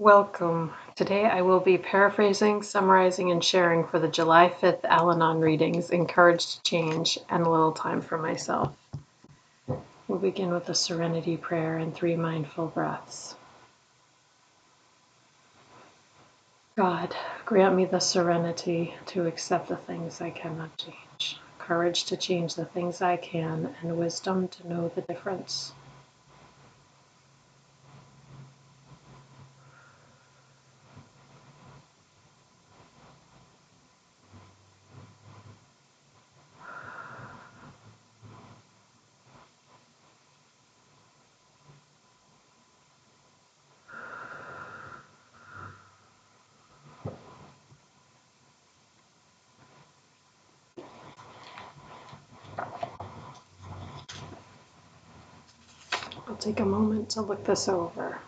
Welcome. Today I will be paraphrasing, summarizing, and sharing for the July 5th Al-Anon readings, Encouraged to Change, and a little time for myself. We'll begin with a serenity prayer and 3 mindful breaths. God, grant me the serenity to accept the things I cannot change, courage to change the things I can, and wisdom to know the difference. I'll take a moment to look this over.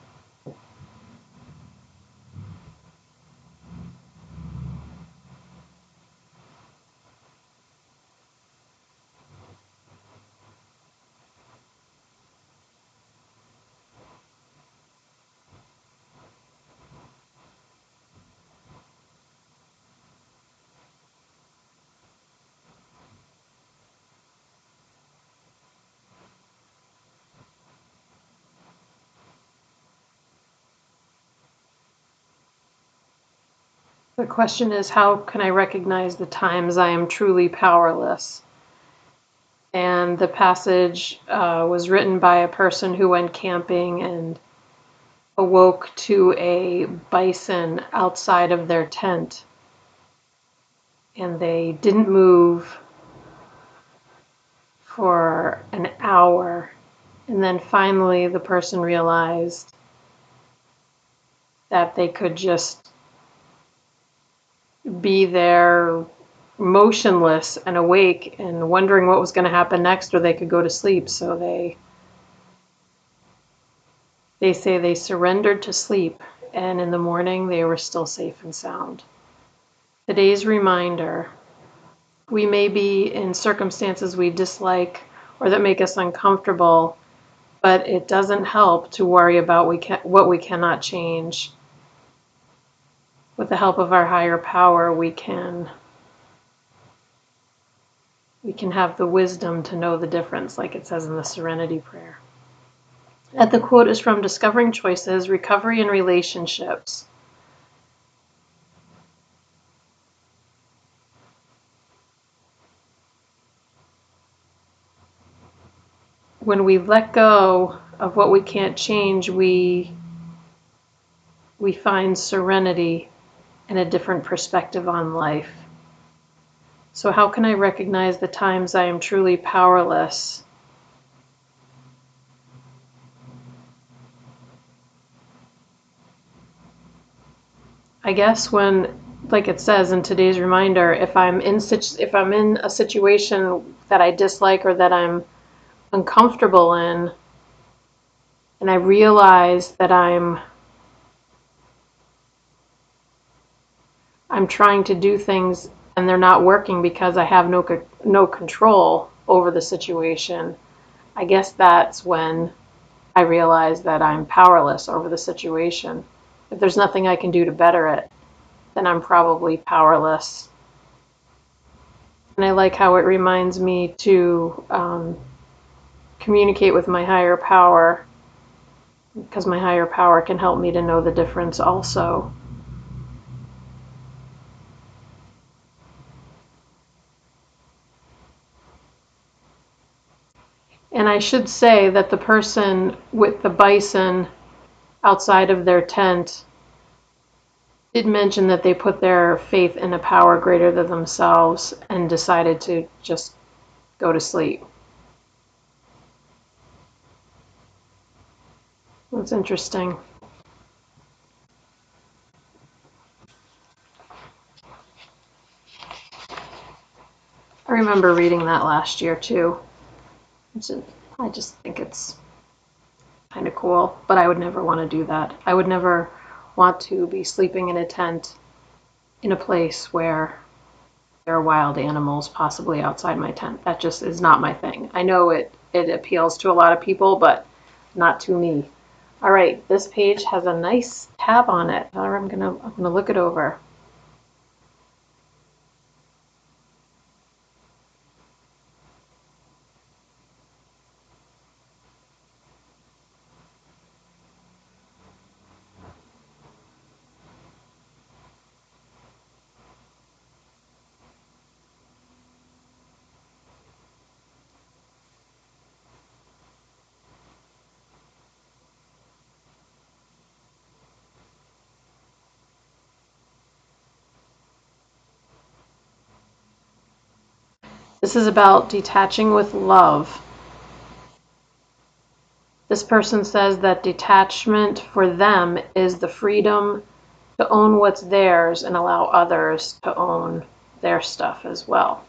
The question is, how can I recognize the times I am truly powerless? And the passage was written by a person who went camping and awoke to a bison outside of their tent. And they didn't move for an hour. And then finally the person realized that they could just be there motionless and awake and wondering what was going to happen next, or they could go to sleep. So they say they surrendered to sleep, and in the morning they were still safe and sound. Today's reminder: we may be in circumstances we dislike or that make us uncomfortable, but it doesn't help to worry about what we cannot change. With the help of our higher power, we can have the wisdom to know the difference, like it says in the Serenity Prayer. And the quote is from Discovering Choices, Recovery in Relationships. When we let go of what we can't change, we find serenity and a different perspective on life. So how can I recognize the times I am truly powerless? I guess when, like it says in today's reminder, if I'm in a situation that I dislike or that I'm uncomfortable in, and I realize that I'm trying to do things and they're not working because I have no control over the situation, I guess that's when I realize that I'm powerless over the situation. If there's nothing I can do to better it, then I'm probably powerless. And I like how it reminds me to communicate with my higher power, because my higher power can help me to know the difference also. And I should say that the person with the bison outside of their tent did mention that they put their faith in a power greater than themselves and decided to just go to sleep. That's interesting. I remember reading that last year too. I just think it's kind of cool, but I would never want to do that. I would never want to be sleeping in a tent in a place where there are wild animals possibly outside my tent. That just is not my thing. I know it appeals to a lot of people, but not to me. All right, this page has a nice tab on it. I'm gonna look it over. This is about detaching with love. This person says that detachment for them is the freedom to own what's theirs and allow others to own their stuff as well.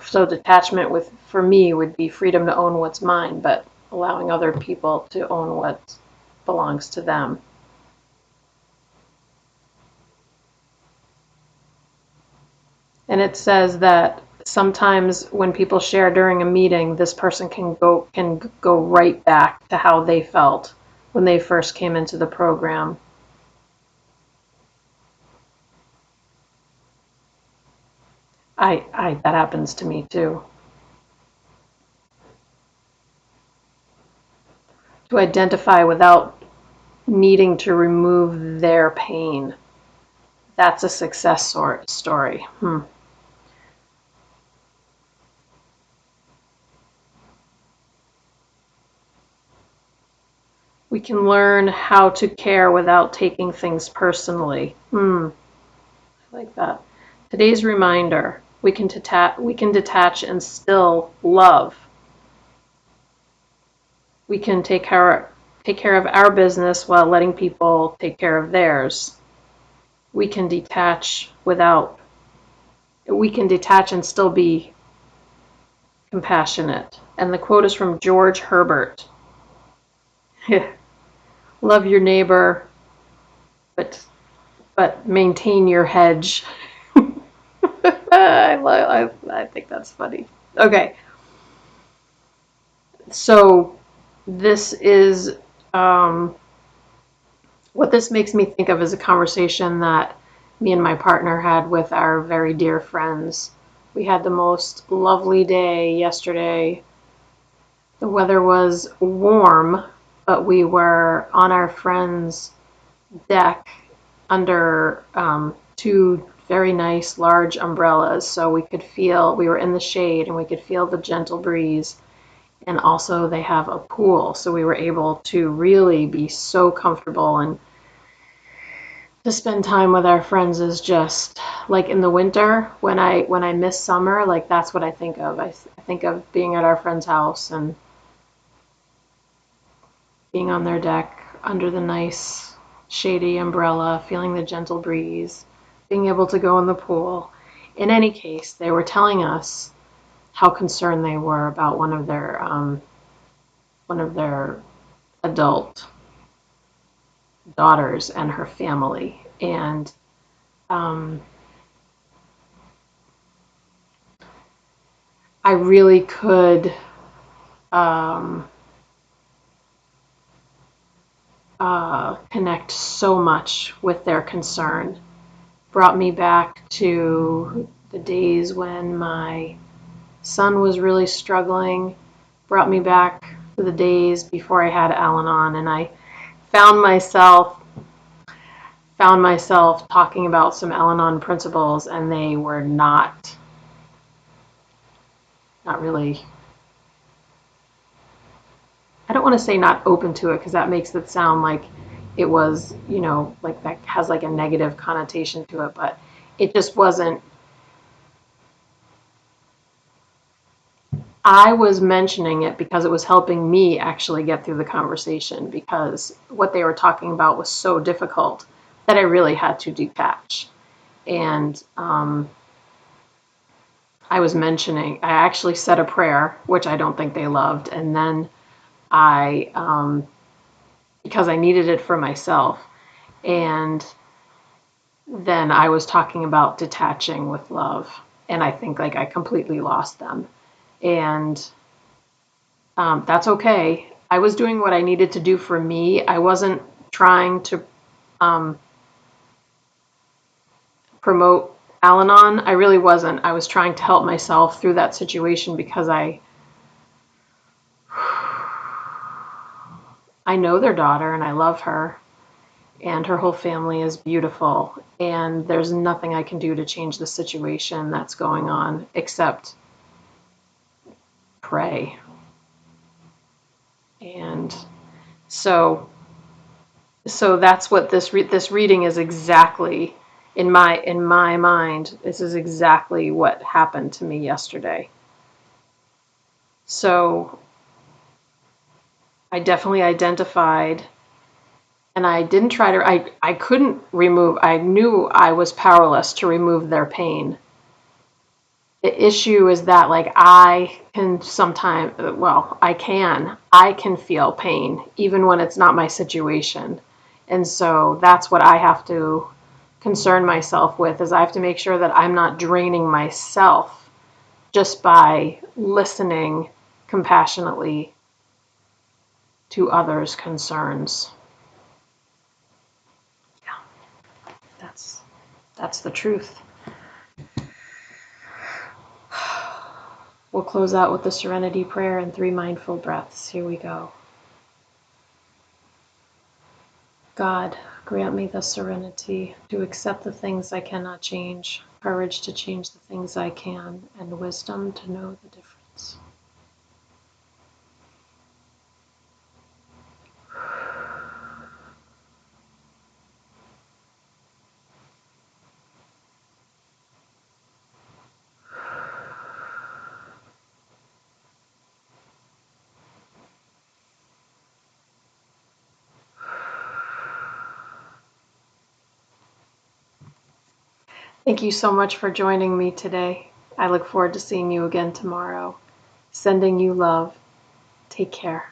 So detachment with for me would be freedom to own what's mine, but allowing other people to own what belongs to them. And it says that sometimes when people share during a meeting, this person can go right back to how they felt when they first came into the program. I that happens to me too. To identify without needing to remove their pain. That's a success story. We can learn how to care without taking things personally. I like that. Today's reminder, we can detach and still love. We can take care of our business while letting people take care of theirs. We can detach without we can detach and still be compassionate. And the quote is from George Herbert. Love your neighbor, but maintain your hedge. I think that's funny. Okay, so this is what this makes me think of is a conversation that me and my partner had with our very dear friends. We had the most lovely day yesterday. The weather was warm, but we were on our friend's deck under two very nice large umbrellas, so we were in the shade and we could feel the gentle breeze. And also they have a pool, so we were able to really be so comfortable, and to spend time with our friends is just like in the winter when I miss summer, like that's what I think of. I think of being at our friend's house and being on their deck under the nice shady umbrella, feeling the gentle breeze, being able to go in the pool. In any case, they were telling us how concerned they were about one of their adult daughters and her family. And I really could um, connect so much with their concern. Brought me back to the days when my son was really struggling. Brought me back to the days before I had Al-Anon, and I found myself talking about some Al-Anon principles, and they were not really. I don't want to say not open to it because that makes it sound like it was, like that has like a negative connotation to it, but it just wasn't. I was mentioning it because it was helping me actually get through the conversation, because what they were talking about was so difficult that I really had to detach. And I actually said a prayer, which I don't think they loved, and then because I needed it for myself, and then I was talking about detaching with love, and I think like I completely lost them. And that's okay. I was doing what I needed to do for me. I wasn't trying to promote Al-Anon. I really wasn't. I was trying to help myself through that situation because I know their daughter and I love her, and her whole family is beautiful, and there's nothing I can do to change the situation that's going on except pray. And so that's what this reading is exactly in my mind. This is exactly what happened to me yesterday. So I definitely identified, and I didn't try to, I couldn't remove, I knew I was powerless to remove their pain. The issue is that, like, I can sometimes, well, I can feel pain even when it's not my situation. And so that's what I have to concern myself with, is I have to make sure that I'm not draining myself just by listening compassionately to others' concerns. Yeah, that's the truth. We'll close out with the Serenity Prayer and 3 mindful breaths. Here we go. God, grant me the serenity to accept the things I cannot change, courage to change the things I can, and wisdom to know the difference. Thank you so much for joining me today. I look forward to seeing you again tomorrow. Sending you love. Take care.